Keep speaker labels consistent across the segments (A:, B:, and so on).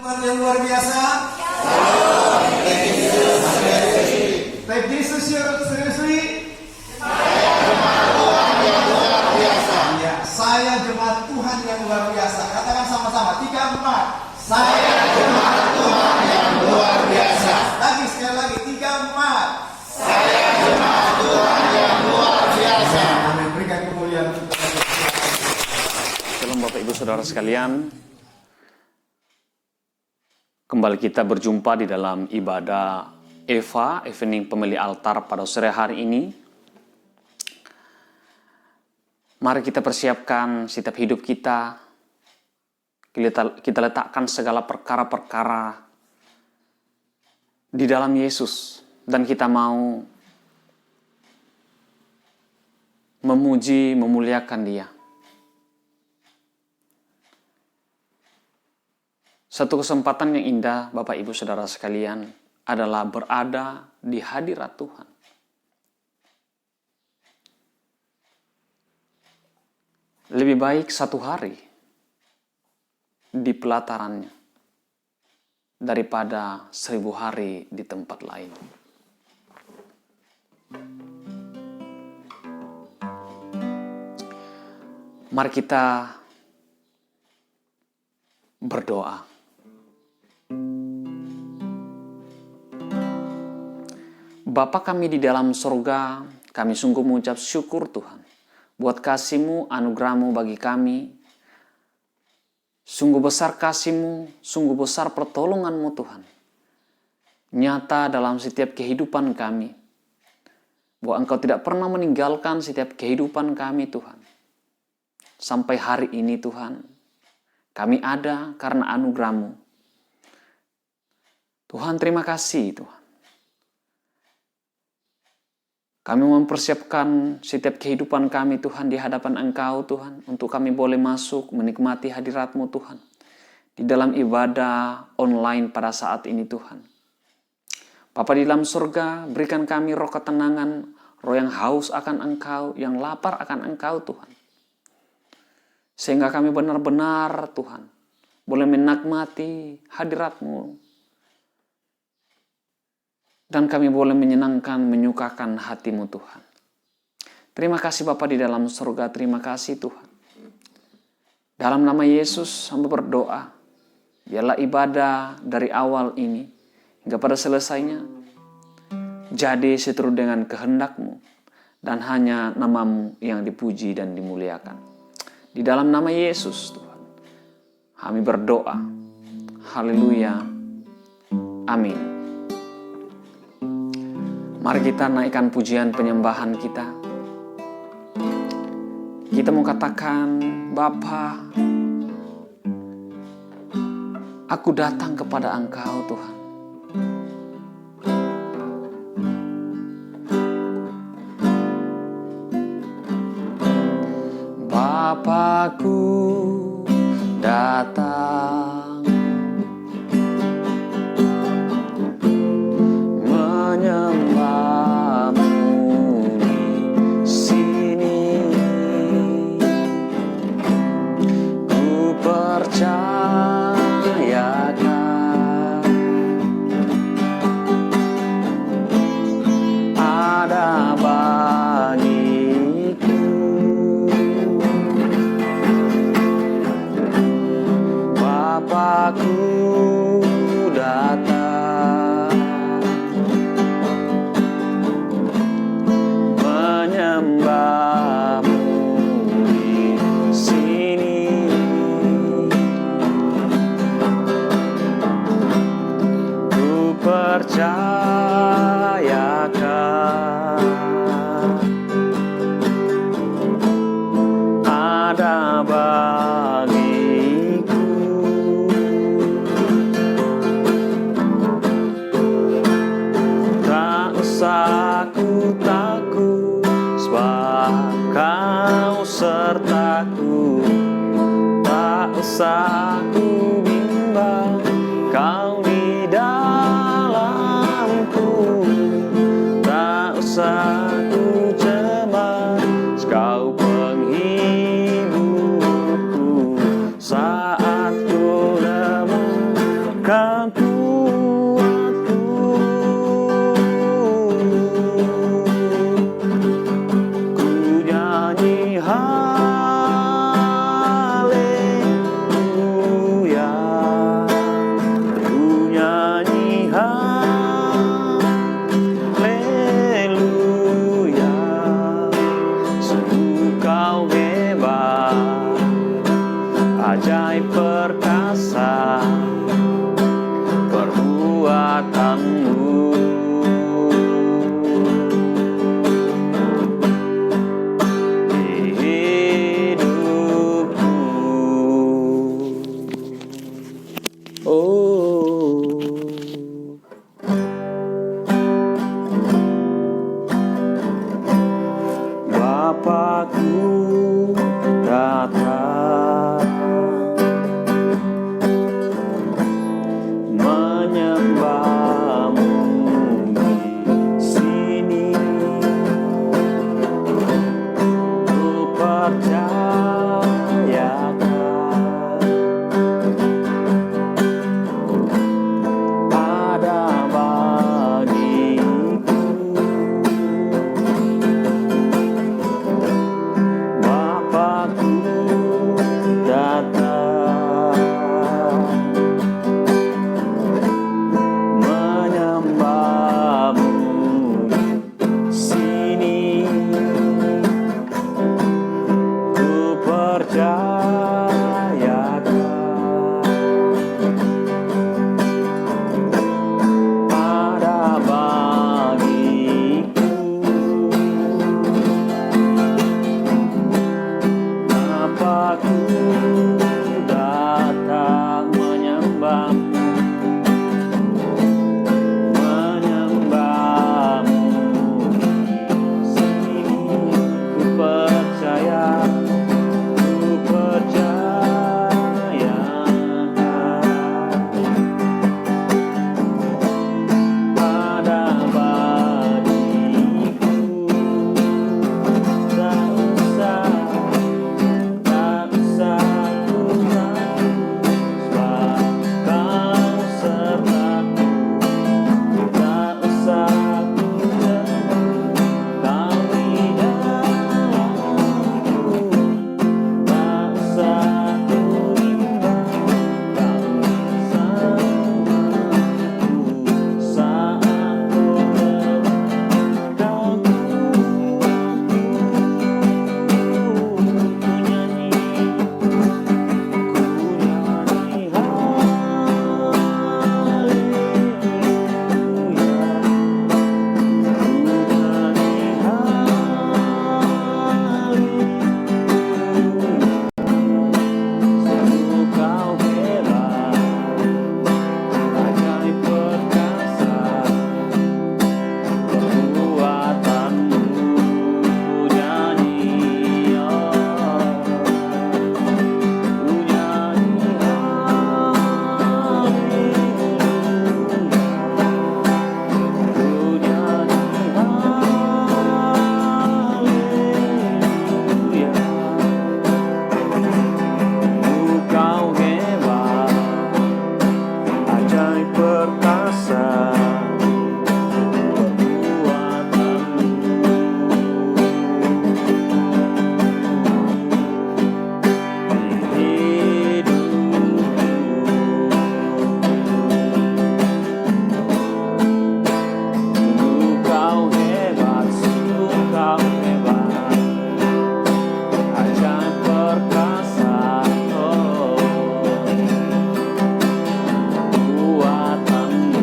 A: Tuhan yang luar biasa. Take Jesus seriously. Ya, saya jemaat Tuhan yang luar biasa. Katakan sama-sama 3, 4. Saya jemaat Tuhan yang luar biasa. Lagi sekali lagi 3, 4. Saya jemaat Tuhan yang luar biasa. Amin. Berikan kemuliaan.
B: Shalom Bapak Ibu Saudara sekalian. Kembali kita berjumpa di dalam ibadah Eva, evening pemilih altar pada sore hari ini. Mari kita persiapkan setiap hidup kita. Kita letakkan segala perkara-perkara di dalam Yesus. Dan kita mau memuji, memuliakan Dia. Satu kesempatan yang indah, Bapak Ibu Saudara sekalian, adalah berada di hadirat Tuhan. Lebih baik 1 hari di pelatarannya daripada 1000 hari di tempat lain. Mari kita berdoa. Bapa kami di dalam surga, kami sungguh mengucap syukur Tuhan buat kasih-Mu, anugerah-Mu bagi kami. Sungguh besar kasih-Mu, sungguh besar pertolongan-Mu Tuhan. Nyata dalam setiap kehidupan kami. Bahwa Engkau tidak pernah meninggalkan setiap kehidupan kami Tuhan. Sampai hari ini Tuhan, kami ada karena anugerah-Mu. Tuhan terima kasih Tuhan. Kami mempersiapkan setiap kehidupan kami Tuhan di hadapan Engkau Tuhan. Untuk kami boleh masuk menikmati hadirat-Mu Tuhan. Di dalam ibadah online pada saat ini Tuhan. Bapa di dalam surga, berikan kami roh ketenangan, roh yang haus akan Engkau, yang lapar akan Engkau Tuhan. Sehingga kami benar-benar Tuhan, boleh menikmati hadirat-Mu. Dan kami boleh menyenangkan, menyukakan hati-Mu Tuhan. Terima kasih Bapa di dalam surga, terima kasih Tuhan. Dalam nama Yesus, hamba berdoa, biarlah ibadah dari awal ini, hingga pada selesainya, jadi seturut dengan kehendak-Mu, dan hanya nama-Mu yang dipuji dan dimuliakan. Di dalam nama Yesus Tuhan, kami berdoa. Haleluya. Amin. Mari kita naikkan pujian penyembahan kita. Kita mau katakan, Bapa, aku datang kepada Engkau Tuhan. Bapakku datang Kau kuatku, ku nyanyi haleluya, ku nyanyi haleluya. Sungguh kau hebat, ajaib perkasa perbuatanmu. Di hidupku, oh, Bapakku datang menyembahmu di sini. Ku percayakan ada bagiku. Bapakku datang menyembahmu sini. Ku percayakan ada bagiku. Bapakku datang menyembahmu, menyembahmu sini. Ku percayakan ada bagiku. Tak usah ku kau sertaku. Tak usah ku kau di dalamku. Tak usah ku bimbang, kau bersamaku saat ku lelah. Kau kuatku, ku nyanyi sungguh kau hebat, ajaib perkasa perbuatanmu. Ku nyanyi, ku nyanyi kau hebat, ajaib perkasa perbuatanmu. Di hidupku, sungguh kau hebat, sungguh kau hebat, ajaib perkasa, oh, buatanmu.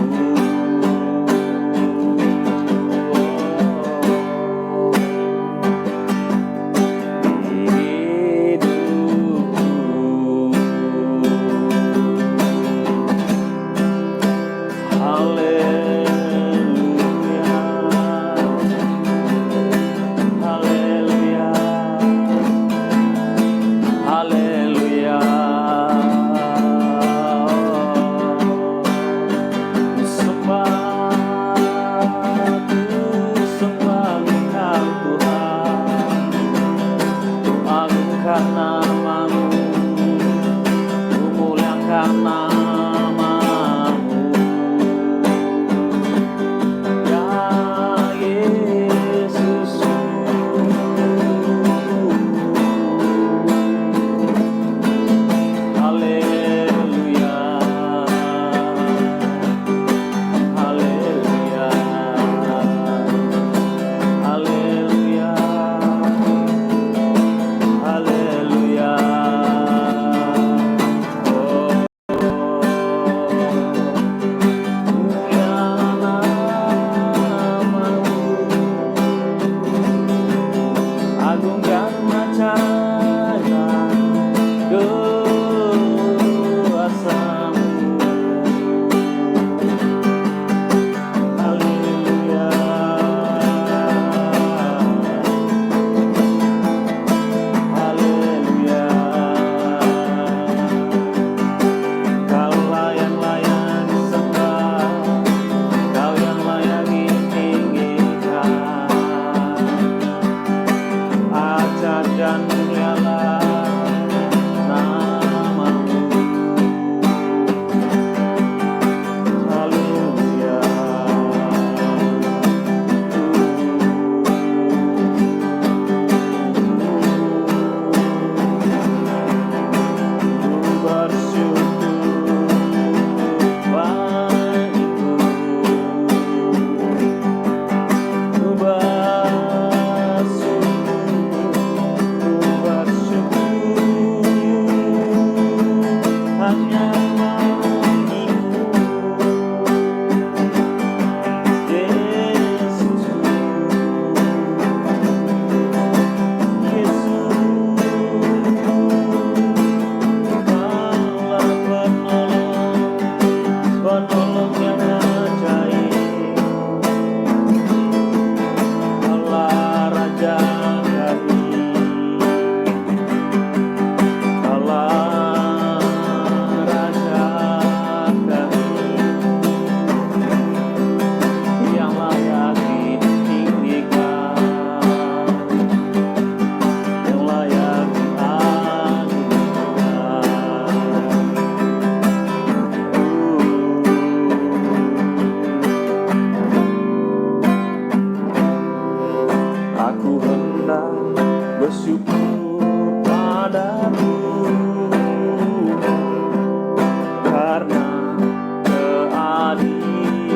C: Betapa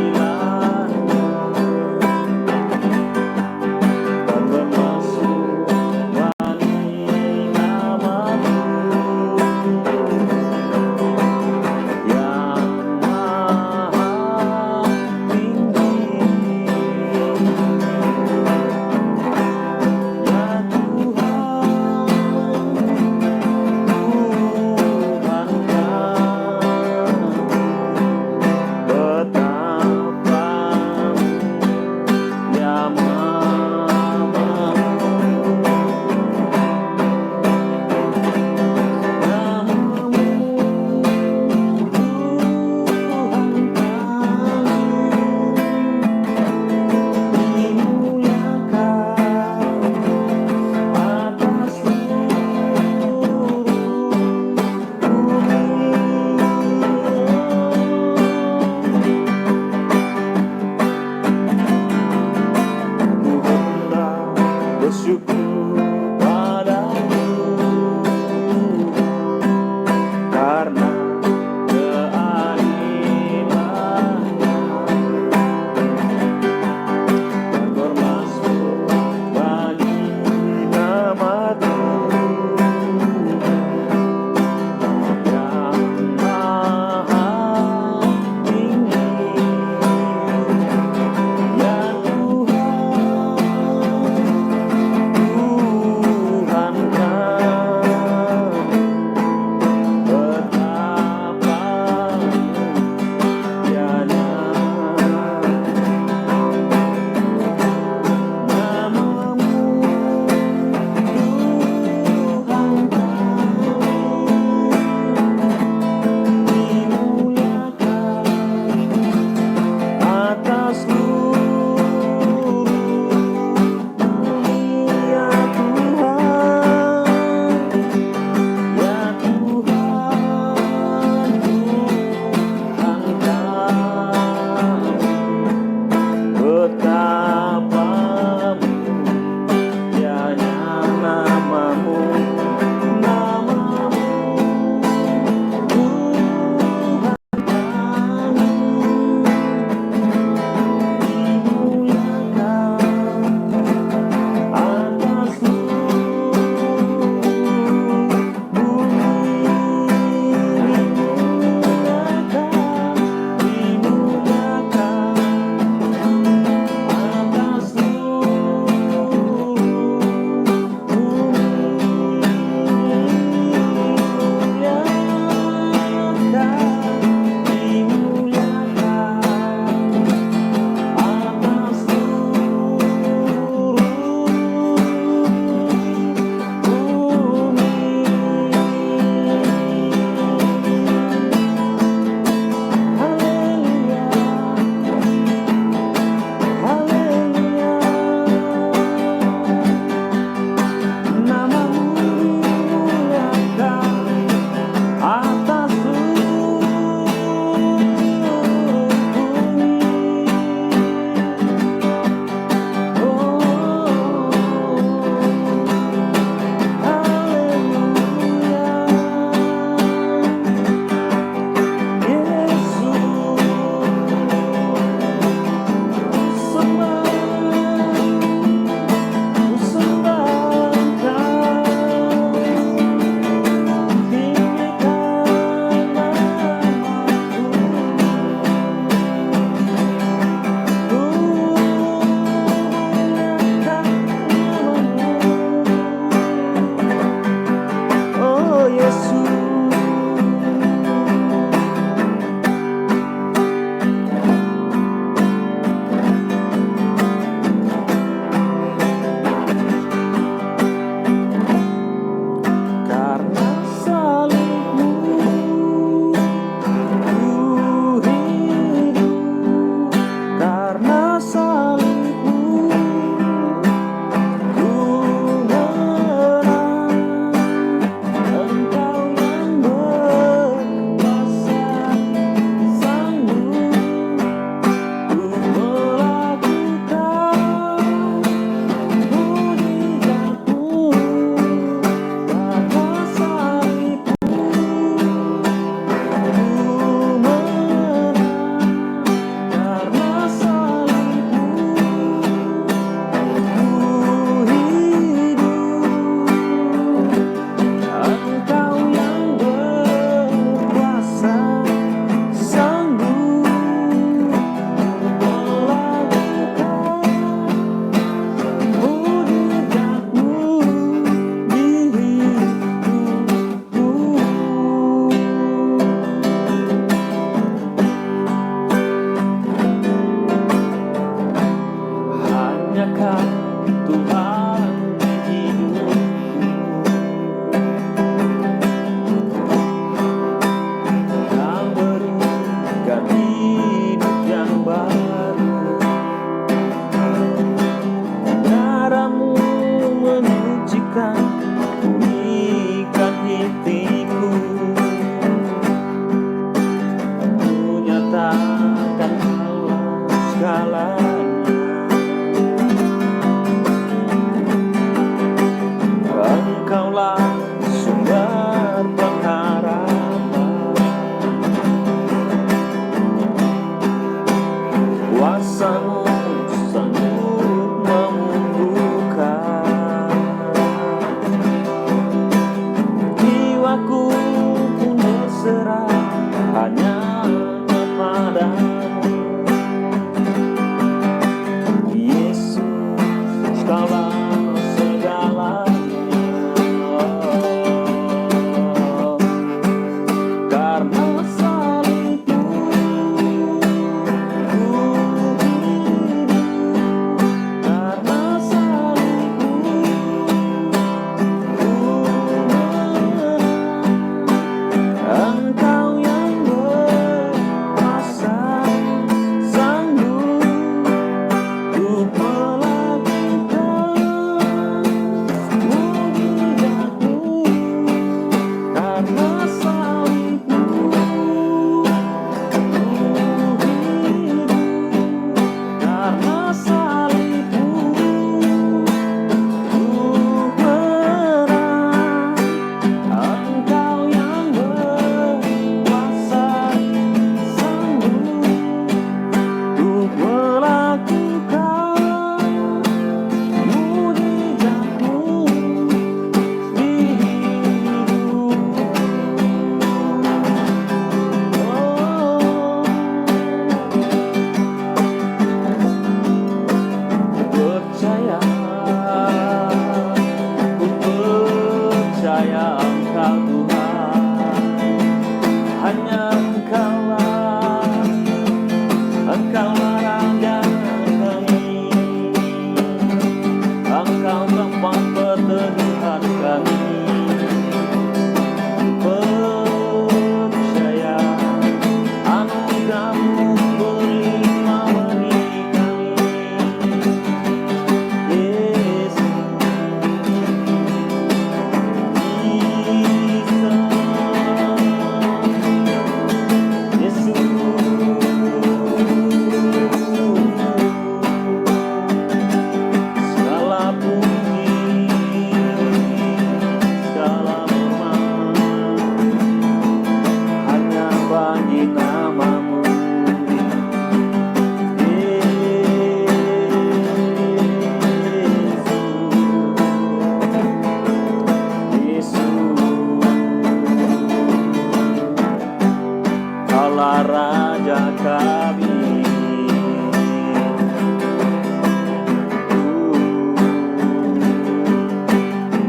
B: kami.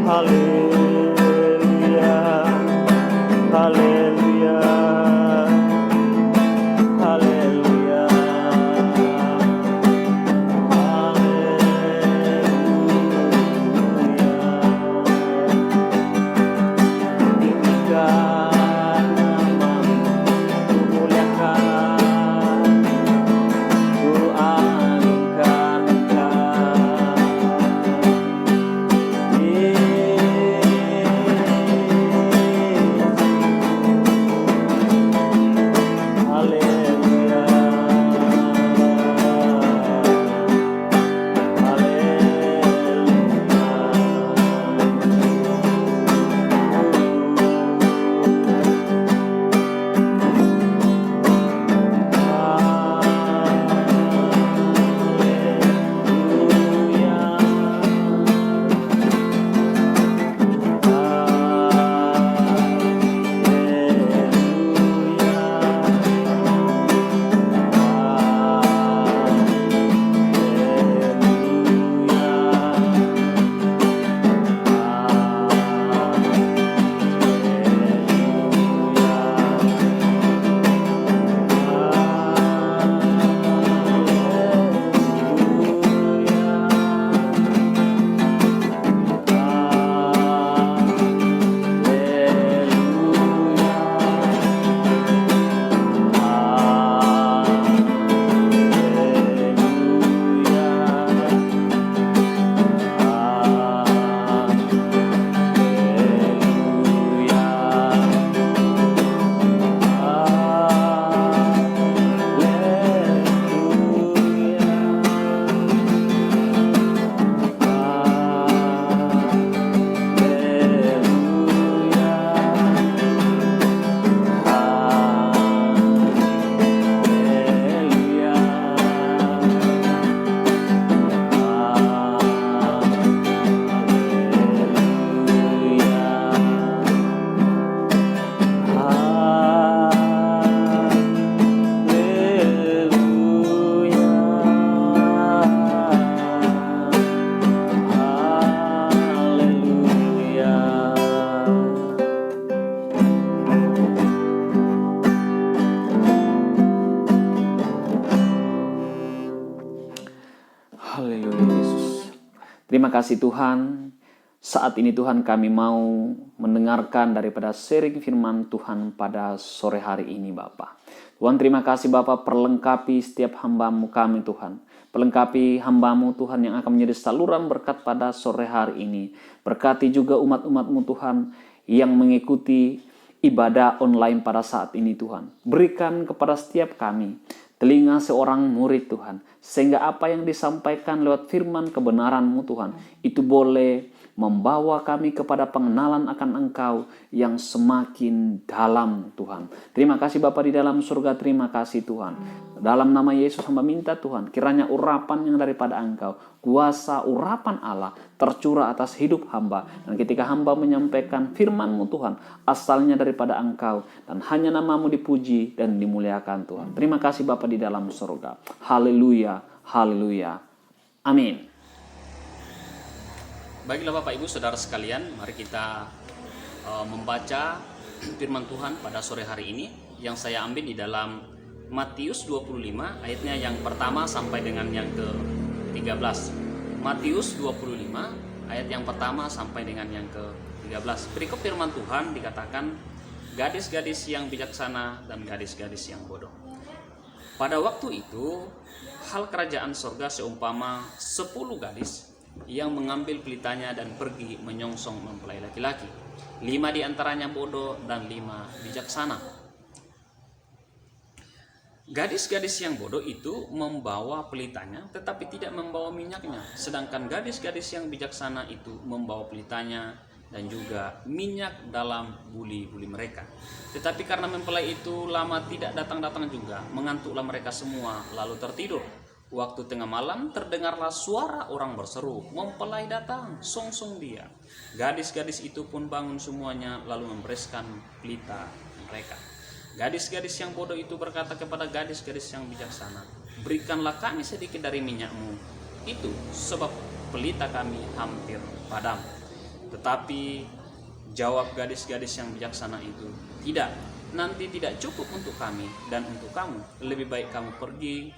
B: Haleluya, haleluya, haleluya, haleluya. Tinggikan namamu, muliakan, ku agungkan Engkau. Haleluya, Haleluya Yesus. Terima kasih Tuhan. Saat ini Tuhan kami mau mendengarkan daripada sharing firman Tuhan pada sore hari ini Bapa. Tuhan terima kasih Bapa, perlengkapi setiap hamba-Mu kami Tuhan. Perlengkapi hamba-Mu Tuhan yang akan menjadi saluran berkat pada sore hari ini. Berkati juga umat-umat-Mu Tuhan yang mengikuti ibadah online pada saat ini Tuhan. Berikan kepada setiap kami telinga seorang murid Tuhan, sehingga apa yang disampaikan lewat firman kebenaran-Mu Tuhan, itu boleh membawa kami kepada pengenalan akan Engkau yang semakin dalam Tuhan. Terima kasih Bapa di dalam surga, terima kasih Tuhan. Dalam nama Yesus hamba minta Tuhan, kiranya urapan yang daripada Engkau, kuasa urapan Allah tercurah atas hidup hamba. Dan ketika hamba menyampaikan firman-Mu Tuhan, asalnya daripada Engkau, dan hanya nama-Mu dipuji dan dimuliakan Tuhan. Terima kasih Bapa di dalam surga. Haleluya, haleluya. Amin.
C: Baiklah Bapak Ibu Saudara sekalian, mari kita membaca firman Tuhan pada sore hari ini yang saya ambil di dalam Matius 25 ayatnya yang pertama sampai dengan yang ke-13. Matius 25 ayat yang pertama sampai dengan yang ke-13. Berikut firman Tuhan dikatakan, gadis-gadis yang bijaksana dan gadis-gadis yang bodoh. Pada waktu itu, hal kerajaan sorga seumpama 10 gadis yang mengambil pelitanya dan pergi menyongsong mempelai laki-laki. 5 diantaranya bodoh dan 5 bijaksana. Gadis-gadis yang bodoh itu membawa pelitanya tetapi tidak membawa minyaknya, sedangkan gadis-gadis yang bijaksana itu membawa pelitanya dan juga minyak dalam buli-buli mereka. Tetapi karena mempelai itu lama tidak datang-datang juga, mengantuklah mereka semua lalu tertidur. Waktu tengah malam terdengarlah suara orang berseru, "Mempelai datang, songsong dia." Gadis-gadis itu pun bangun semuanya lalu membereskan pelita mereka. Gadis-gadis yang bodoh itu berkata kepada gadis-gadis yang bijaksana, berikanlah kami sedikit dari minyakmu itu, sebab pelita kami hampir padam. Tetapi jawab gadis-gadis yang bijaksana itu, tidak, nanti tidak cukup untuk kami dan untuk kamu. Lebih baik kamu pergi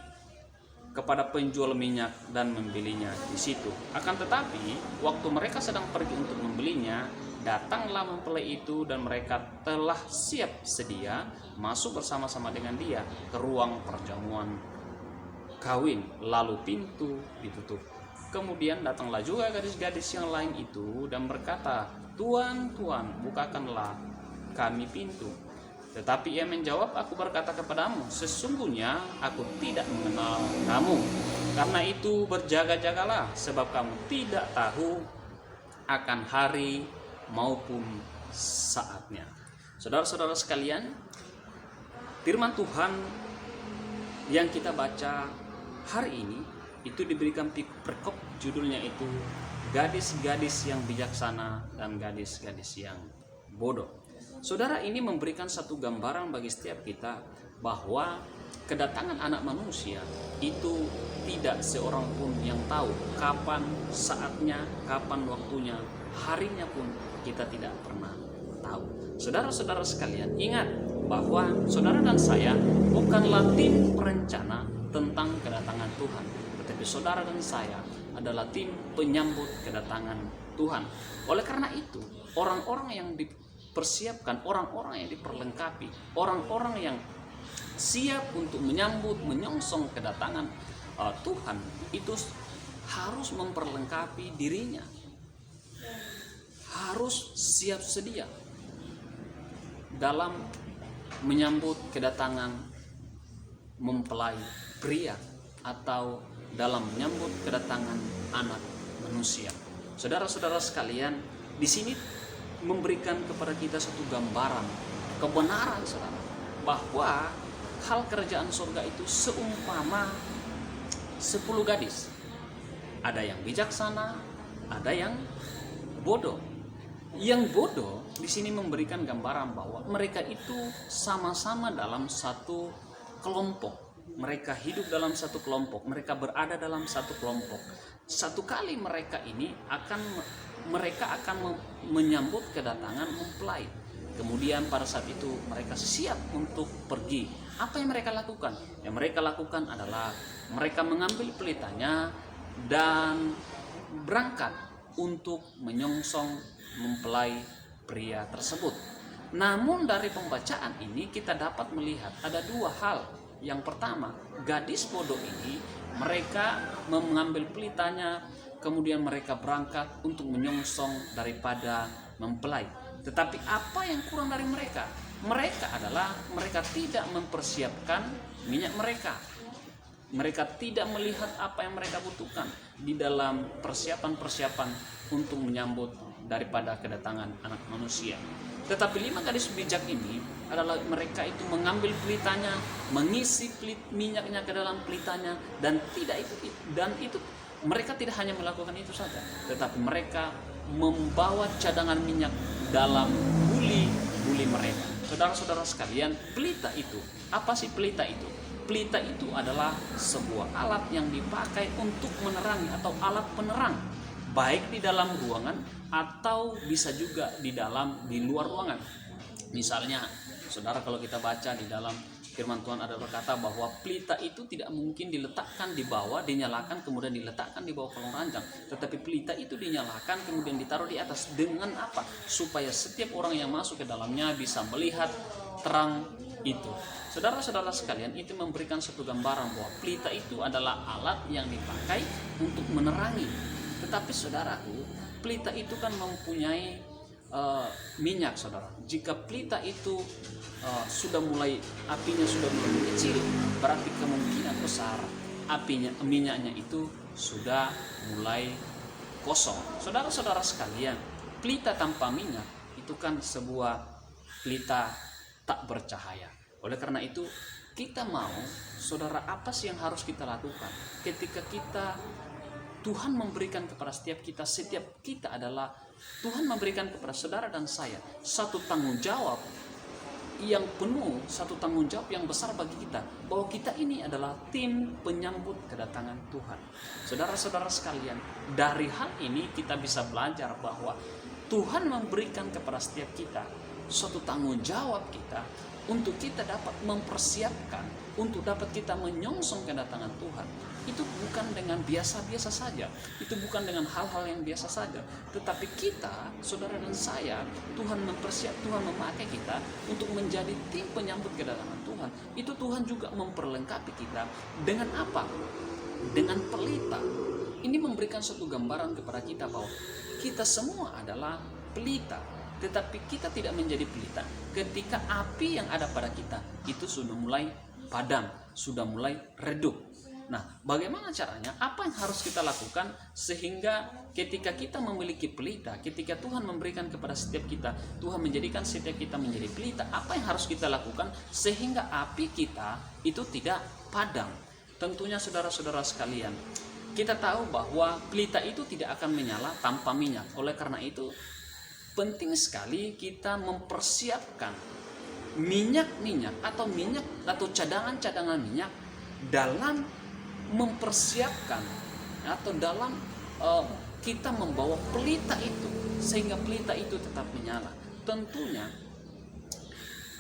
C: kepada penjual minyak dan membelinya di situ. Akan tetapi waktu mereka sedang pergi untuk membelinya, datanglah mempelai itu dan mereka telah siap sedia masuk bersama-sama dengan dia ke ruang perjamuan kawin, lalu pintu ditutup. Kemudian datanglah juga gadis-gadis yang lain itu dan berkata, Tuan, Tuan, bukakanlah kami pintu. Tetapi ia menjawab, aku berkata kepadamu, sesungguhnya aku tidak mengenal kamu. Karena itu berjaga-jagalah, sebab kamu tidak tahu akan hari maupun saatnya. Saudara-saudara sekalian, firman Tuhan yang kita baca hari ini itu diberikan perkop, judulnya itu gadis-gadis yang bijaksana dan gadis-gadis yang bodoh. Saudara, ini memberikan satu gambaran bagi setiap kita bahwa kedatangan anak manusia itu tidak seorang pun yang tahu kapan saatnya, kapan waktunya, harinya pun kita tidak pernah tahu. Saudara-saudara sekalian, ingat bahwa saudara dan saya bukanlah tim perencana tentang kedatangan Tuhan, tetapi saudara dan saya adalah tim penyambut kedatangan Tuhan. Oleh karena itu, orang-orang yang dipersiapkan, orang-orang yang diperlengkapi, orang-orang yang siap untuk menyambut, menyongsong kedatangan Tuhan itu harus memperlengkapi dirinya, harus siap sedia dalam menyambut kedatangan mempelai pria atau dalam menyambut kedatangan anak manusia. Saudara-saudara sekalian, di sini memberikan kepada kita satu gambaran kebenaran, saudara, bahwa hal kerajaan surga itu seumpama 10 gadis. Ada yang bijaksana, ada yang bodoh. Yang bodoh di sini memberikan gambaran bahwa mereka itu sama-sama dalam satu kelompok. Mereka hidup dalam satu kelompok, mereka berada dalam satu kelompok. Satu kali mereka akan menyambut kedatangan mempelai. Kemudian pada saat itu mereka siap untuk pergi. Apa yang mereka lakukan? Yang mereka lakukan adalah mereka mengambil pelitanya dan berangkat untuk menyongsong mempelai pria tersebut. Namun dari pembacaan ini kita dapat melihat ada dua hal. Yang pertama, gadis bodoh ini mereka mengambil pelitanya, kemudian mereka berangkat untuk menyongsong daripada mempelai. Tetapi apa yang kurang dari mereka? Mereka tidak mempersiapkan minyak mereka. Mereka tidak melihat apa yang mereka butuhkan di dalam persiapan-persiapan untuk menyambut daripada kedatangan anak manusia. Tetapi 5 gadis bijak ini adalah mereka itu mengambil pelitanya, mengisi minyaknya ke dalam pelitanya, dan itu mereka tidak hanya melakukan itu saja, tetapi mereka membawa cadangan minyak dalam buli mereka. Saudara-saudara sekalian, pelita itu, apa sih pelita itu? Pelita itu adalah sebuah alat yang dipakai untuk menerangi atau alat penerang, baik di dalam ruangan atau bisa juga di luar ruangan. Misalnya, saudara, kalau kita baca di dalam firman Tuhan ada berkata bahwa pelita itu tidak mungkin diletakkan di bawah, dinyalakan kemudian diletakkan di bawah kolong ranjang, tetapi pelita itu dinyalakan kemudian ditaruh di atas. Dengan apa? Supaya setiap orang yang masuk ke dalamnya bisa melihat terang itu. Saudara-saudara sekalian, itu memberikan satu gambaran bahwa pelita itu adalah alat yang dipakai untuk menerangi. Tetapi saudaraku, pelita itu kan mempunyai minyak, saudara. Jika pelita itu apinya sudah mulai mengecil, berarti kemungkinan besar minyaknya itu sudah mulai kosong. Saudara-saudara sekalian, pelita tanpa minyak itu kan sebuah pelita tak bercahaya. Oleh karena itu, kita mau, saudara, apa sih yang harus kita lakukan ketika Tuhan memberikan kepada setiap kita adalah Tuhan memberikan kepada saudara dan saya satu tanggung jawab yang penuh, satu tanggung jawab yang besar bagi kita, bahwa kita ini adalah tim penyambut kedatangan Tuhan. Saudara-saudara sekalian, dari hal ini kita bisa belajar bahwa Tuhan memberikan kepada setiap kita suatu tanggung jawab kita untuk kita dapat mempersiapkan, untuk dapat kita menyongsong kedatangan Tuhan. Itu bukan dengan biasa-biasa saja, itu bukan dengan hal-hal yang biasa saja, tetapi kita, saudara dan saya, Tuhan memakai kita untuk menjadi tim penyambut kedatangan Tuhan. Itu Tuhan juga memperlengkapi kita dengan apa? Dengan pelita. Ini memberikan suatu gambaran kepada kita bahwa kita semua adalah pelita, tetapi kita tidak menjadi pelita ketika api yang ada pada kita itu sudah mulai padam, sudah mulai redup. Nah, bagaimana caranya? Apa yang harus kita lakukan sehingga ketika kita memiliki pelita, ketika Tuhan memberikan kepada setiap kita, Tuhan menjadikan setiap kita menjadi pelita, apa yang harus kita lakukan sehingga api kita itu tidak padam? Tentunya saudara-saudara sekalian, kita tahu bahwa pelita itu tidak akan menyala tanpa minyak. Oleh karena itu, penting sekali kita mempersiapkan minyak atau cadangan-cadangan minyak dalam mempersiapkan atau dalam kita membawa pelita itu sehingga pelita itu tetap menyala. Tentunya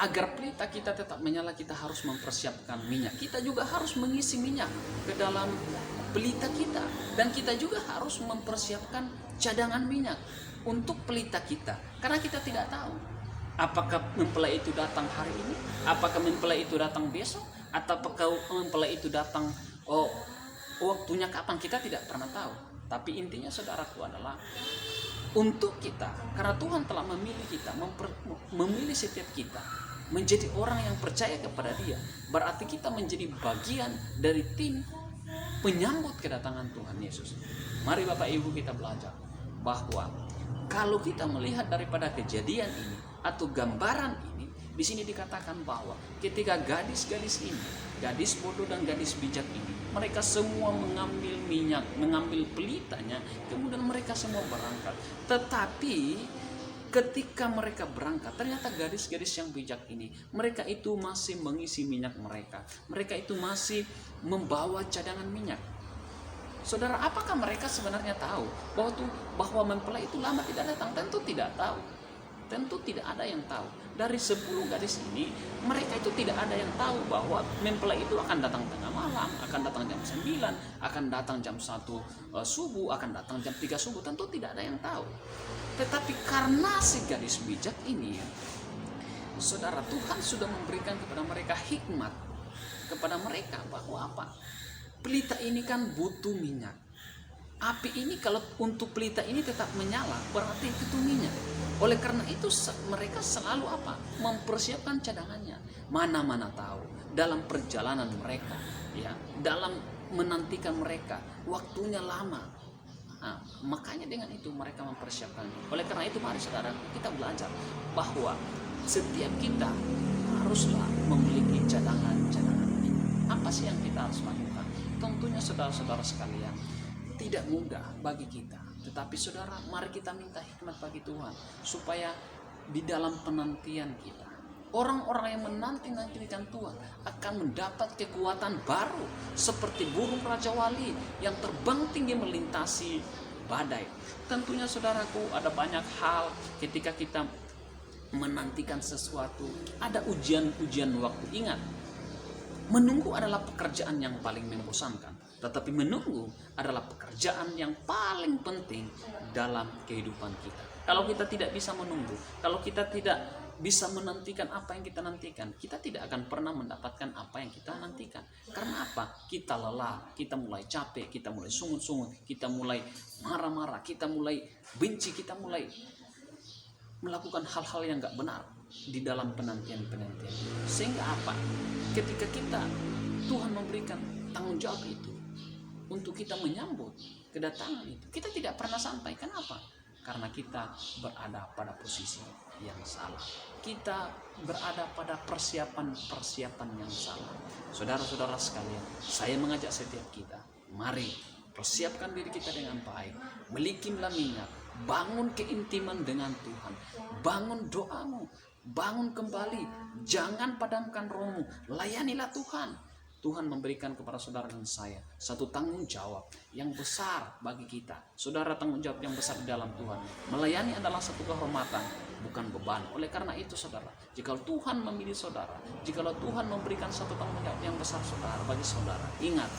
C: agar pelita kita tetap menyala, kita harus mempersiapkan minyak. Kita juga harus mengisi minyak ke dalam pelita kita, dan kita juga harus mempersiapkan cadangan minyak untuk pelita kita, karena kita tidak tahu apakah mempelai itu datang hari ini, apakah mempelai itu datang besok, atau apakah mempelai itu datang waktunya kapan, kita tidak pernah tahu. Tapi intinya saudaraku adalah untuk kita, karena Tuhan telah memilih kita, memilih setiap kita menjadi orang yang percaya kepada Dia, berarti kita menjadi bagian dari tim penyambut kedatangan Tuhan Yesus. Mari Bapak Ibu kita belajar bahwa kalau kita melihat daripada kejadian ini atau gambaran ini, di sini dikatakan bahwa ketika gadis-gadis ini, gadis bodoh dan gadis bijak ini, mereka semua mengambil minyak, mengambil pelitanya, kemudian mereka semua berangkat. Tetapi ketika mereka berangkat, ternyata gadis-gadis yang bijak ini, mereka itu masih mengisi minyak mereka. Mereka itu masih membawa cadangan minyak. Saudara, apakah mereka sebenarnya tahu bahwa mempelai itu lama tidak datang? Tentu tidak tahu. Tentu tidak ada yang tahu. Dari 10 gadis ini, mereka itu tidak ada yang tahu bahwa mempelai itu akan datang tengah malam, akan datang jam 9, akan datang jam 1 subuh, akan datang jam 3 subuh. Tentu tidak ada yang tahu. Tetapi karena si gadis bijak ini, saudara, Tuhan sudah memberikan kepada mereka hikmat, kepada mereka bahwa apa? Pelita ini kan butuh minyak. Api ini kalau untuk pelita ini tetap menyala, berarti itu minyak. Oleh karena itu mereka selalu apa? Mempersiapkan cadangannya. Mana-mana tahu dalam perjalanan mereka, ya, dalam menantikan mereka, waktunya lama. Nah, makanya dengan itu mereka mempersiapkannya. Oleh karena itu mari saudara kita belajar bahwa setiap kita haruslah memiliki cadangan-cadangan ini. Apa sih yang kita harus lakukan? Tentunya saudara-saudara sekalian, tidak mudah bagi kita. Tetapi saudara, mari kita minta hikmat bagi Tuhan supaya di dalam penantian kita, orang-orang yang menanti-nantikan Tuhan akan mendapat kekuatan baru seperti burung Raja Wali yang terbang tinggi melintasi badai. Tentunya saudaraku, ada banyak hal ketika kita menantikan sesuatu, ada ujian-ujian waktu. Ingat, menunggu adalah pekerjaan yang paling membosankan, tetapi menunggu adalah pekerjaan yang paling penting dalam kehidupan kita. Kalau kita tidak bisa menunggu, kalau kita tidak bisa menantikan apa yang kita nantikan, kita tidak akan pernah mendapatkan apa yang kita nantikan. Karena apa? Kita lelah, kita mulai capek, kita mulai sungut-sungut, kita mulai marah-marah, kita mulai benci, kita mulai melakukan hal-hal yang gak benar di dalam penantian-penantian. Sehingga apa? Ketika Tuhan memberikan tanggung jawab itu untuk kita menyambut kedatangan itu, kita tidak pernah sampai. Kenapa? Karena kita berada pada posisi yang salah. Kita berada pada persiapan yang salah. Saudara-saudara sekalian, saya mengajak setiap kita, mari persiapkan diri kita dengan baik. Milikilah minyak, bangun keintiman dengan Tuhan, bangun doamu,
B: bangun kembali, jangan padamkan rohmu, layanilah Tuhan. Tuhan memberikan kepada saudara dan saya satu tanggung jawab yang besar bagi kita. Saudara, tanggung jawab yang besar di dalam Tuhan. Melayani adalah satu kehormatan, bukan beban. Oleh karena itu saudara, jika Tuhan memilih saudara, jika Tuhan memberikan satu tanggung jawab yang besar saudara bagi saudara, ingat,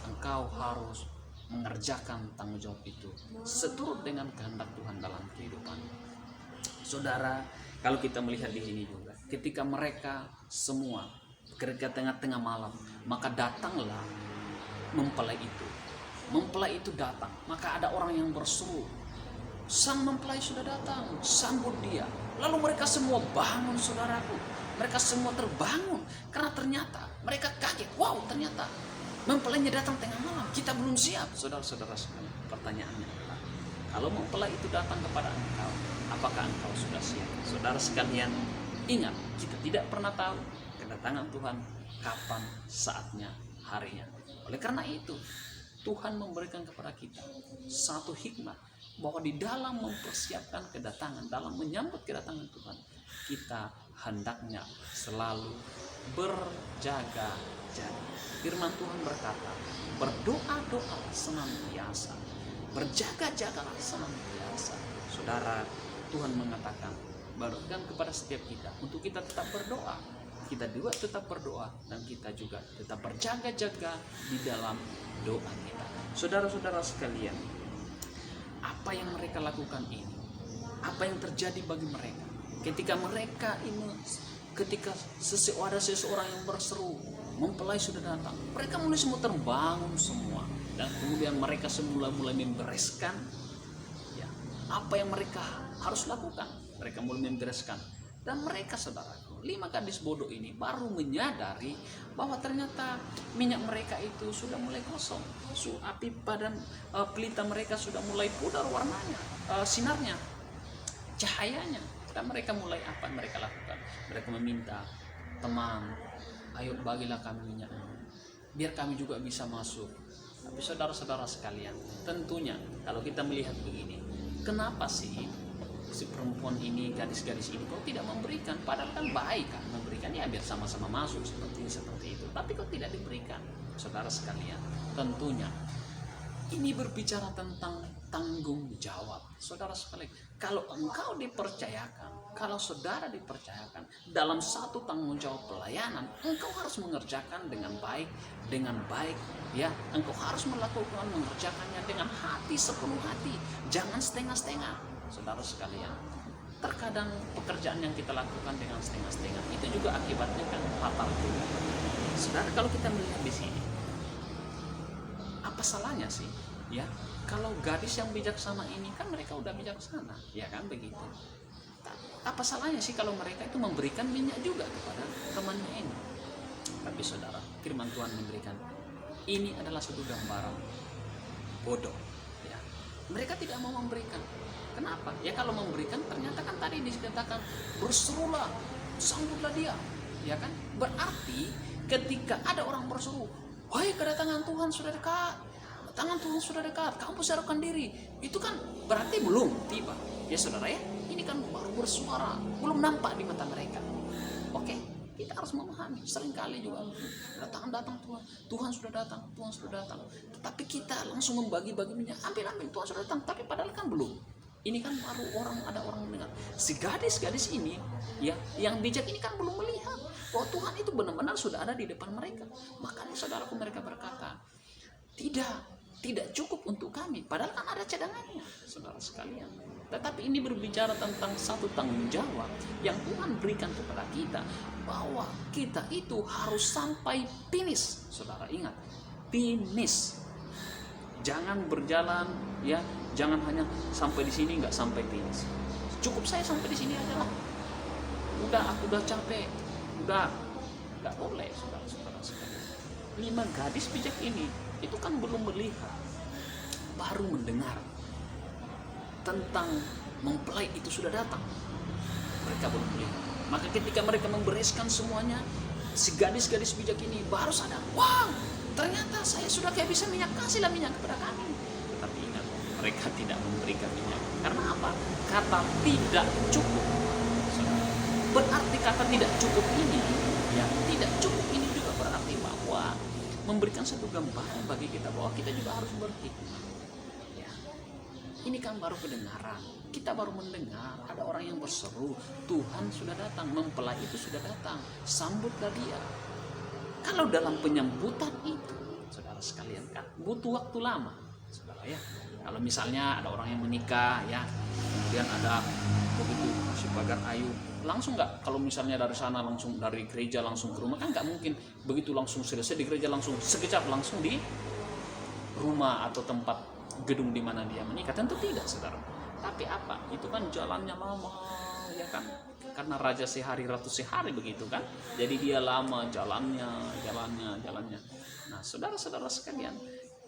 B: engkau harus mengerjakan tanggung jawab itu seturut dengan kehendak Tuhan dalam kehidupan. Saudara, kalau kita melihat di sini juga, ketika mereka semua ketika tengah-tengah malam, maka datanglah mempelai itu. Mempelai itu datang, maka ada orang yang berseru, sang mempelai sudah datang, sambut dia. Lalu mereka semua bangun, saudaraku. Mereka semua terbangun karena ternyata mereka kaget. Wow, ternyata mempelainya datang tengah malam, kita belum siap. Saudara-saudara sekalian, pertanyaannya adalah, kalau mempelai itu datang kepada engkau, apakah engkau sudah siap? Saudara sekalian, ingat, kita tidak pernah tahu kedatangan Tuhan kapan, saatnya, harinya. Oleh karena itu, Tuhan memberikan kepada kita satu hikmah bahwa di dalam mempersiapkan kedatangan, dalam menyambut kedatangan Tuhan, kita hendaknya selalu berjaga-jaga. Firman Tuhan berkata, berdoa-doa senantiasa, berjaga-jagalah senantiasa. Saudara, Tuhan mengatakan bahkan kepada setiap kita untuk kita tetap berdoa. Kita juga tetap berdoa dan kita juga tetap berjaga-jaga di dalam doa kita. Saudara-saudara sekalian, apa yang mereka lakukan ini, apa yang terjadi bagi mereka ketika mereka ini, ketika ada seseorang yang berseru, mempelai sudah datang, mereka mulai semua terbangun semua, dan kemudian mereka semula mulai membereskan ya, apa yang mereka harus lakukan. Mereka mulai membereskan. Dan mereka, saudaraku, 5 gadis bodoh ini baru menyadari bahwa ternyata minyak mereka itu sudah mulai kosong. Api pada pelita mereka sudah mulai pudar warnanya, sinarnya, cahayanya. Dan mereka mulai apa mereka lakukan? Mereka meminta, teman, ayo bagilah kami minyaknya, biar kami juga bisa masuk. Tapi saudara-saudara sekalian, tentunya kalau kita melihat begini, kenapa sih si perempuan ini, gadis-gadis ini kok tidak memberikan? Padahal kan baik kan memberikan, ya biar sama-sama masuk seperti itu. Tapi kok tidak diberikan? Saudara sekalian, tentunya ini berbicara tentang tanggung jawab. Saudara sekalian, kalau engkau dipercayakan, kalau saudara dipercayakan dalam satu tanggung jawab pelayanan, engkau harus mengerjakan dengan baik, ya. Engkau harus mengerjakannya dengan hati, sepenuh hati, jangan setengah-setengah. Saudara sekalian, terkadang pekerjaan yang kita lakukan dengan setengah-setengah itu juga akibatnya kan fatal juga. Saudara, kalau kita melihat di sini, apa salahnya sih? Ya, kalau gadis yang bijaksana ini kan mereka udah bijaksana, ya kan begitu. Apa salahnya sih kalau mereka itu memberikan minyak juga kepada temannya ini? Tapi saudara, firman Tuhan memberikan ini adalah satu gambaran bodoh. Ya, mereka tidak mau memberikan. Kenapa? Ya kalau memberikan ternyata kan tadi dikatakan berserulah, sambutlah dia, ya kan? Berarti ketika ada orang berseru, wahai kedatangan Tuhan sudah dekat, kedatangan Tuhan sudah dekat, kamu persiapkan diri, itu kan berarti belum tiba. Ya saudara ya, ini kan baru bersuara, belum nampak di mata mereka. Oke, kita harus memahami. Seringkali juga datang Tuhan sudah datang, Tuhan sudah datang. Tetapi kita langsung membagi-bagi minyak, ambil Tuhan sudah datang, tapi padahal kan belum. Ini kan baru ada orang mendengar. Si gadis-gadis ini, ya, yang bijak ini kan belum melihat bahwa Tuhan itu benar-benar sudah ada di depan mereka. Makanya saudaraku, mereka berkata, tidak cukup untuk kami. Padahal kan ada cadangannya, saudara sekalian. Tetapi ini berbicara tentang satu tanggung jawab yang Tuhan berikan kepada kita, bahwa kita itu harus sampai finish. Saudara ingat, finish. Jangan berjalan, ya, jangan hanya sampai di sini nggak sampai finish. Cukup saya sampai di sini aja lah. Aku udah capek, nggak boleh, saudara-saudara sekalian. 5 gadis bijak ini itu kan belum melihat, baru mendengar tentang mempelai itu sudah datang. Mereka belum melihat. Maka ketika mereka membereskan semuanya, si gadis-gadis bijak ini baru sadar, wow, ternyata saya sudah kayak bisa minyak, kasihlah minyak kepada kami. Tetapi ingat, mereka tidak memberikan minyak. Karena apa? Kata tidak cukup.
C: Berarti kata tidak cukup ini, ya tidak cukup ini juga berarti bahwa memberikan satu gambaran bagi kita bahwa kita juga harus berhikmat. Ya, ini kan baru kedengaran, kita baru mendengar ada orang yang berseru, Tuhan sudah datang, mempelai itu sudah datang, sambutlah dia. Kalau dalam penyambutan itu, saudara sekalian, kan butuh waktu lama, saudara ya. Kalau misalnya ada orang yang menikah, ya, kemudian ada begitu si pagar ayu, langsung nggak? Kalau misalnya dari sana langsung dari gereja langsung ke rumah, kan nggak mungkin begitu langsung selesai di gereja langsung sekejap langsung di rumah atau tempat gedung di mana dia menikah. Tentu tidak, saudara. Tapi apa? Itu kan jalannya lama, ya kan? Karena raja sehari ratu sehari begitu kan? Jadi dia lama jalannya. Nah, saudara-saudara sekalian,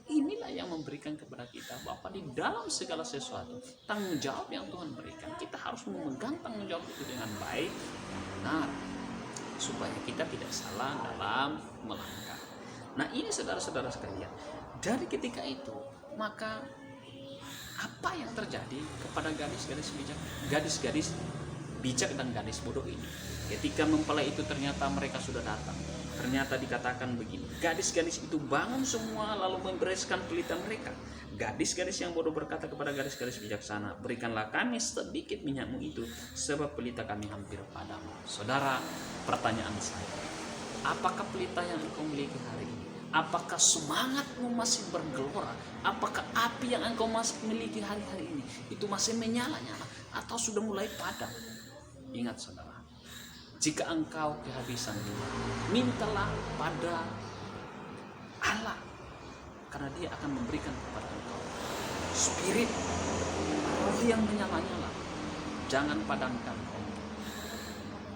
C: inilah yang memberikan kepada kita bahwa di dalam segala sesuatu tanggung jawab yang Tuhan berikan, kita harus memegang tanggung jawab itu dengan baik dan benar supaya kita tidak salah dalam melangkah. Nah, ini saudara-saudara sekalian, dari ketika itu maka apa yang terjadi kepada gadis-gadis bijak dan gadis bodoh ini? Ketika mempelai itu ternyata mereka sudah datang, ternyata dikatakan begini, gadis-gadis itu bangun semua lalu membereskan pelita mereka. Gadis-gadis yang bodoh berkata kepada gadis-gadis bijaksana, berikanlah kami sedikit minyakmu itu, sebab pelita kami hampir padam. Saudara, pertanyaan saya, apakah pelita yang engkau miliki hari ini? Apakah semangatmu masih bergelora? Apakah api yang engkau masih miliki hari-hari ini itu masih menyala-nyala atau sudah mulai padam? Ingat saudara, jika engkau kehabisan minyak, mintalah pada Allah, karena Dia akan memberikan kepada engkau spirit, roh yang menyala-nyala. Jangan padamkan kompor,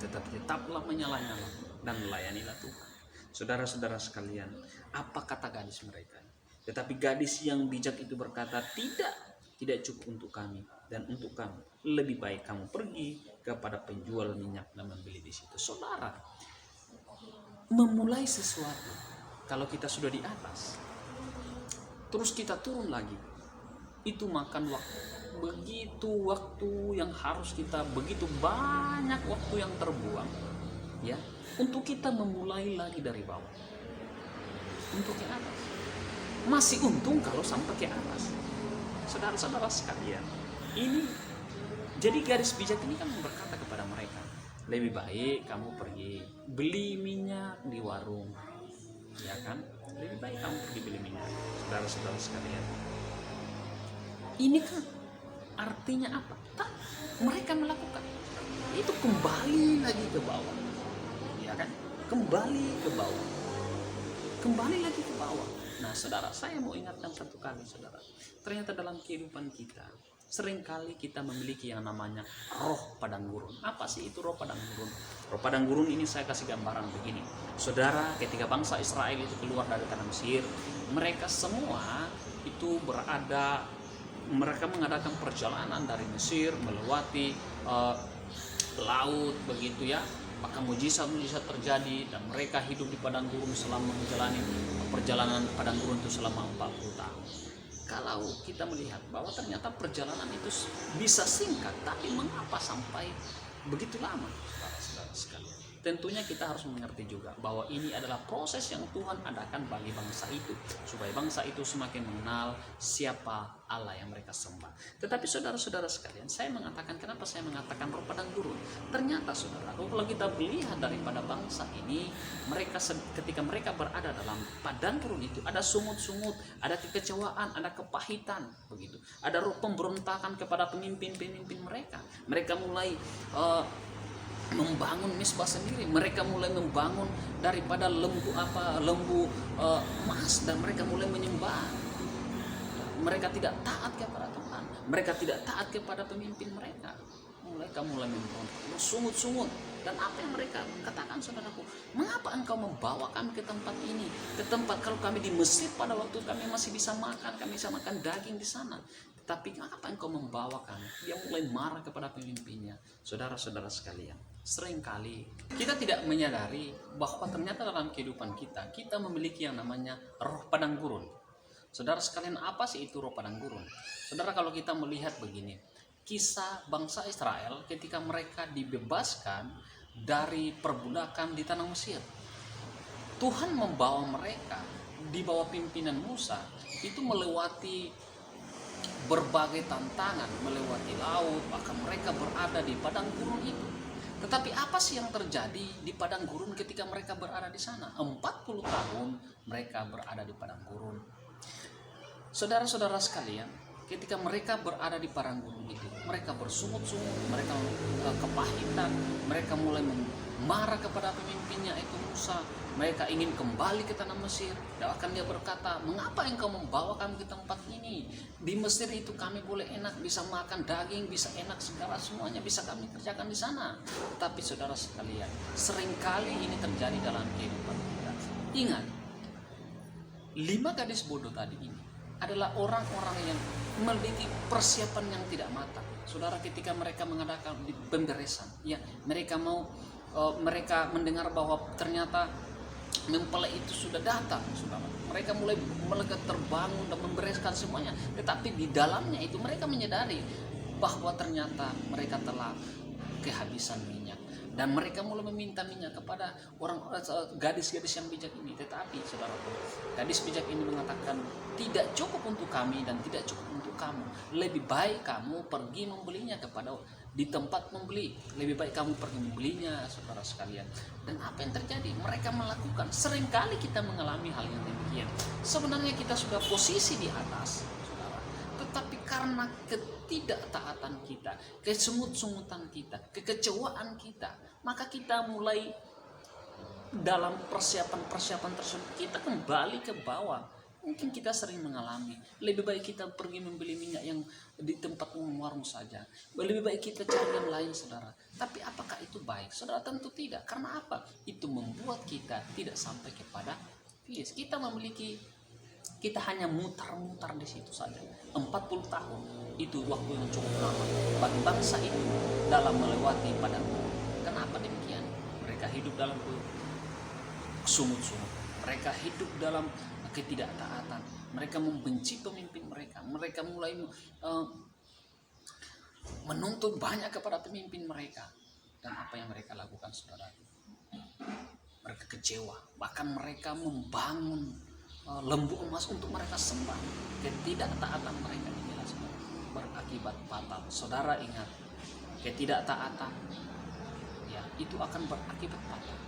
C: tetapi tetaplah menyala-nyala dan melayanilah Tuhan. Saudara-saudara sekalian, apa kata gadis mereka? Tetapi gadis yang bijak itu berkata, tidak cukup untuk kami dan untuk kamu. Lebih baik kamu pergi kepada penjual minyak dan membeli di situ. Saudara, memulai sesuatu, kalau kita sudah di atas, terus kita turun lagi, itu makan waktu. Begitu waktu yang harus kita, begitu banyak waktu yang terbuang, ya, untuk kita memulai lagi dari bawah untuk ke atas. Masih untung kalau sampai ke atas. Saudara-saudara sekalian, ini jadi gadis bijak ini kan berkata kepada mereka, lebih baik kamu pergi beli minyak di warung, ya kan? Lebih baik kamu pergi beli minyak. Saudara-saudara sekalian, ini kan artinya apa? Mereka melakukan itu kembali lagi ke bawah, ya kan? Kembali lagi ke bawah. Nah, saudara, saya mau ingatkan satu kali, saudara. Ternyata dalam kehidupan kita, seringkali kita memiliki yang namanya roh padang gurun. Apa sih itu roh padang gurun? Roh padang gurun ini saya kasih gambaran begini. Saudara, ketika bangsa Israel itu keluar dari tanah Mesir, mereka semua itu mereka mengadakan perjalanan dari Mesir melewati laut begitu ya. Maka mujizat-mujizat terjadi dan mereka hidup di padang gurun selama menjalani perjalanan padang gurun itu selama 40 tahun. Kalau kita melihat bahwa ternyata perjalanan itu bisa singkat, tapi mengapa sampai begitu lama? Saudara-saudara sekalian, tentunya kita harus mengerti juga bahwa ini adalah proses yang Tuhan adakan bagi bangsa itu, supaya bangsa itu semakin mengenal siapa Allah yang mereka sembah. Tetapi saudara-saudara sekalian, kenapa saya mengatakan roh padang gurun? Ternyata saudara, kalau kita melihat daripada bangsa ini, mereka ketika mereka berada dalam padang gurun itu, ada sungut-sungut, ada kekecewaan, ada kepahitan, begitu. Ada roh pemberontakan kepada pemimpin-pemimpin mereka. Mereka mulai membangun misbah sendiri. Mereka mulai membangun daripada lembu emas dan mereka mulai menyembah. Mereka tidak taat kepada Tuhan. Mereka tidak taat kepada pemimpin mereka. Mereka mulai memberontak, sungut-sungut. Dan apa yang mereka katakan, saudaraku? Mengapa engkau membawa kami ke tempat ini? Ke tempat kalau kami di Mesir pada waktu kami masih bisa makan, kami bisa makan daging di sana. Tapi mengapa engkau membawa kami? Dia mulai marah kepada pemimpinnya. Saudara-saudara sekalian, seringkali kita tidak menyadari bahwa ternyata dalam kehidupan kita memiliki yang namanya roh padang gurun. Saudara sekalian, apa sih itu roh padang gurun? Saudara, kalau kita melihat begini, kisah bangsa Israel ketika mereka dibebaskan dari perbudakan di tanah Mesir. Tuhan membawa mereka di bawah pimpinan Musa itu melewati berbagai tantangan, melewati laut, bahkan mereka berada di padang gurun itu. Tetapi apa sih yang terjadi di padang gurun ketika mereka berada di sana? 40 tahun mereka berada di padang gurun. Saudara-saudara sekalian, ketika mereka berada di padang gurun itu, mereka bersungut-sungut, mereka kepahitan, mereka mulai marah kepada pemimpinnya itu Musa. Mereka ingin kembali ke tanah Mesir. Bahkan dia berkata, mengapa engkau membawa kami ke tempat ini? Di Mesir itu kami boleh enak, bisa makan daging, bisa enak segala semuanya, bisa kami kerjakan di sana. Tapi saudara sekalian, seringkali ini terjadi dalam kehidupan kita. Ingat, 5 gadis bodoh tadi ini adalah orang-orang yang memiliki persiapan yang tidak matang. Saudara, ketika mereka mengadakan pemberesan, ya mereka mereka mendengar bahwa ternyata mempelai itu sudah datang, saudara. Mereka mulai terbangun dan membereskan semuanya. Tetapi di dalamnya itu mereka menyadari bahwa ternyata mereka telah kehabisan minyak. Dan mereka mulai meminta minyak kepada gadis-gadis yang bijak ini. Tetapi saudara, gadis bijak ini mengatakan, tidak cukup untuk kami dan tidak cukup untuk kamu. Lebih baik kamu pergi membelinya di tempat membeli. Lebih baik kamu pergi membelinya, saudara sekalian. Dan apa yang terjadi? Mereka melakukan. Seringkali kita mengalami hal yang demikian. Sebenarnya kita sudah posisi di atas, saudara. Tetapi karena ketidaktaatan kita, kesungut-sungutan kita, kekecewaan kita, maka kita mulai dalam persiapan-persiapan tersebut kita kembali ke bawah. Mungkin kita sering mengalami, lebih baik kita pergi membeli minyak yang di tempat warung saja. Lebih baik kita cari yang lain, saudara. Tapi apakah itu baik? Saudara, tentu tidak. Karena apa? Itu membuat kita tidak sampai kepada finish. Kita hanya mutar-mutar di situ saja. 40 tahun itu waktu yang cukup lama bagi bangsa itu dalam melewati padang gurun. Kenapa demikian? Mereka hidup dalam sumut-sumut. Mereka hidup dalam ketidaktaatan. Mereka membenci pemimpin mereka. Mereka mulai menuntut banyak kepada pemimpin mereka. Dan apa yang mereka lakukan, saudara? Mereka kecewa. Bahkan mereka membangun lembu emas untuk mereka sembah. Ketidaktaatan mereka inilah, saudara, berakibat fatal. Saudara ingat, ketidaktaatan ya itu akan berakibat fatal.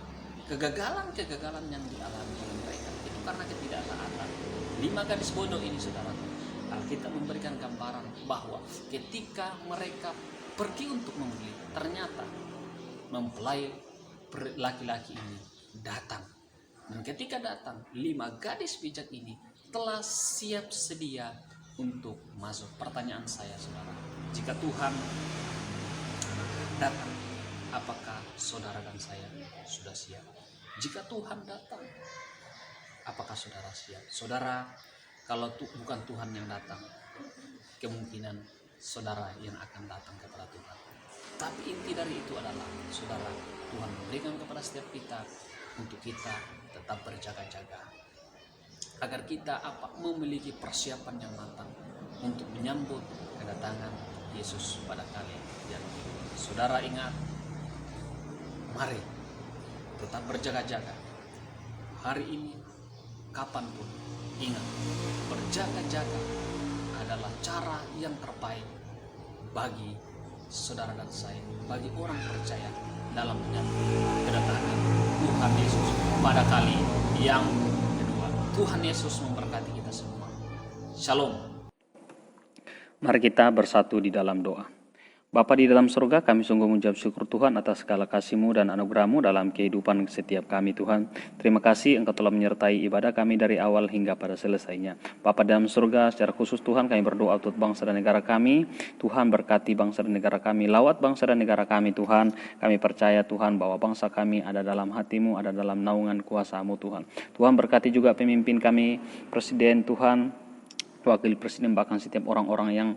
C: Kegagalan yang dialami oleh mereka itu karena ketidaktaatan. 5 gadis bodoh ini, saudara, Alkitab memberikan gambaran bahwa ketika mereka pergi untuk membeli, ternyata mempelai laki-laki ini datang. Dan ketika datang, 5 gadis bijak ini telah siap sedia untuk masuk. Pertanyaan saya, saudara, jika Tuhan datang, apakah saudara dan saya sudah siap? Jika Tuhan datang, apakah saudara siap? Saudara, kalau bukan Tuhan yang datang, kemungkinan saudara yang akan datang kepada Tuhan. Tapi inti dari itu adalah, saudara, Tuhan memberikan kepada setiap kita untuk kita tetap berjaga-jaga, agar kita memiliki persiapan yang matang untuk menyambut kedatangan Yesus pada kali yang kedua. Saudara ingat, mari tetap berjaga-jaga. Hari ini, kapanpun, ingat, berjaga-jaga adalah cara yang terbaik bagi saudara dan saya, bagi orang percaya dalam menyambut kedatangan Tuhan Yesus pada kali yang kedua. Tuhan Yesus memberkati kita semua. Shalom.
B: Mari kita bersatu di dalam doa. Bapa di dalam surga, kami sungguh mengucap syukur Tuhan atas segala kasih-Mu dan anugerah-Mu dalam kehidupan setiap kami, Tuhan. Terima kasih Engkau telah menyertai ibadah kami dari awal hingga pada selesainya. Bapa dalam surga, secara khusus Tuhan kami berdoa untuk bangsa dan negara kami. Tuhan berkati bangsa dan negara kami, lawat bangsa dan negara kami, Tuhan. Kami percaya Tuhan bahwa bangsa kami ada dalam hati-Mu, ada dalam naungan kuasa-Mu, Tuhan. Tuhan berkati juga pemimpin kami, Presiden, Tuhan, Wakil Presiden, bahkan setiap orang-orang yang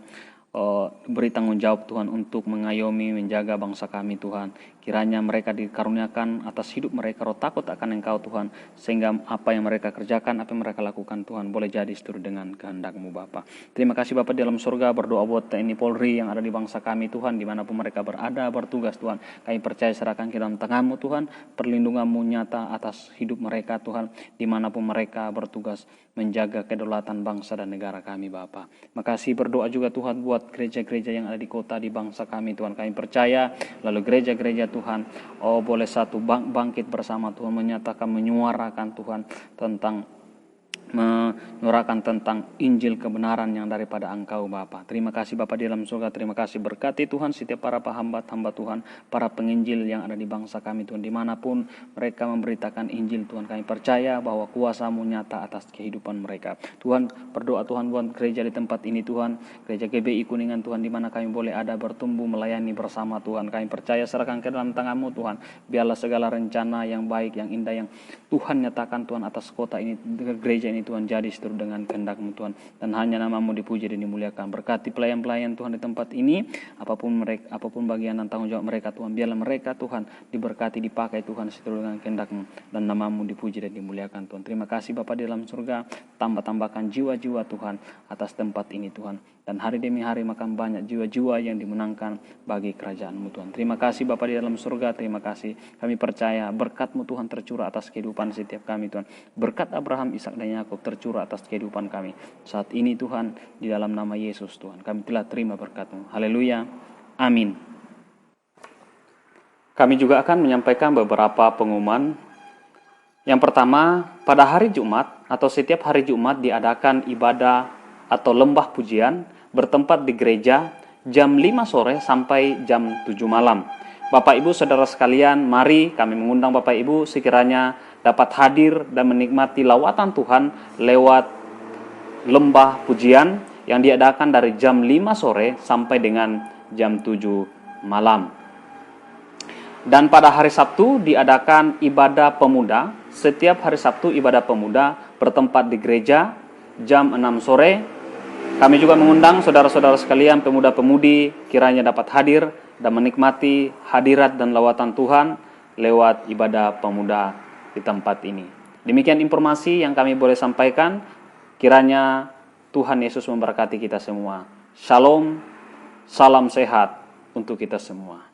B: beri tanggung jawab Tuhan untuk mengayomi, menjaga bangsa kami, Tuhan. Kiranya mereka dikaruniakan atas hidup mereka roh takut akan Engkau Tuhan, sehingga apa yang mereka kerjakan, apa yang mereka lakukan Tuhan, boleh jadi seturut dengan kehendak-Mu Bapa. Terima kasih Bapa di dalam surga, berdoa buat TNI Polri yang ada di bangsa kami Tuhan, dimanapun mereka berada, bertugas Tuhan. Kami percaya serahkan ke dalam tangan-Mu Tuhan, perlindungan-Mu nyata atas hidup mereka Tuhan, dimanapun mereka bertugas menjaga kedaulatan bangsa dan negara kami Bapa. Makasih berdoa juga Tuhan buat gereja-gereja yang ada di kota, di bangsa kami Tuhan. Kami percaya lalu gereja-gereja Tuhan, boleh satu bangkit bersama Tuhan, menyatakan, menyuarakan Tuhan menyuarakan tentang Injil kebenaran yang daripada Engkau Bapa. Terima kasih Bapa di dalam surga, terima kasih berkati Tuhan setiap para hamba Tuhan, para penginjil yang ada di bangsa kami Tuhan, dimanapun mereka memberitakan Injil Tuhan, kami percaya bahwa kuasa-Mu nyata atas kehidupan mereka. Tuhan, berdoa Tuhan buat gereja di tempat ini Tuhan, gereja GBI Kuningan Tuhan, di mana kami boleh ada bertumbuh melayani bersama Tuhan. Kami percaya serahkan ke dalam tangan-Mu Tuhan, biarlah segala rencana yang baik, yang indah yang Tuhan nyatakan Tuhan atas kota ini, gereja ini Tuhan, jadi seturut dengan kehendak-Mu Tuhan, dan hanya nama-Mu dipuji dan dimuliakan. Berkati pelayan-pelayan Tuhan di tempat ini, apapun bagian dan tanggung jawab mereka Tuhan, biarlah mereka Tuhan diberkati, dipakai Tuhan seturut dengan kehendak-Mu, dan nama-Mu dipuji dan dimuliakan Tuhan. Terima kasih Bapa di dalam surga, tambahkan jiwa-jiwa Tuhan atas tempat ini Tuhan, dan hari demi hari makan banyak jiwa-jiwa yang dimenangkan bagi kerajaan-Mu Tuhan. Terima kasih Bapa di dalam surga, terima kasih. Kami percaya berkat-Mu Tuhan tercurah atas kehidupan setiap kami Tuhan. Berkat Abraham, Ishak dan Yakub tercurah atas kehidupan kami saat ini Tuhan, di dalam nama Yesus Tuhan. Kami telah terima berkat-Mu. Haleluya. Amin. Kami juga akan menyampaikan beberapa pengumuman. Yang pertama, pada hari Jumat atau setiap hari Jumat diadakan ibadah atau lembah pujian bertempat di gereja jam 5 sore sampai jam 7 malam. Bapak Ibu Saudara sekalian, mari kami mengundang Bapak Ibu sekiranya dapat hadir dan menikmati lawatan Tuhan lewat lembah pujian yang diadakan dari jam 5 sore sampai dengan jam 7 malam. Dan pada hari Sabtu diadakan ibadah pemuda. Setiap hari Sabtu ibadah pemuda bertempat di gereja jam 6 sore. Kami juga mengundang saudara-saudara sekalian, pemuda-pemudi, kiranya dapat hadir dan menikmati hadirat dan lawatan Tuhan lewat ibadah pemuda di tempat ini. Demikian informasi yang kami boleh sampaikan. Kiranya Tuhan Yesus memberkati kita semua. Shalom, salam sehat untuk kita semua.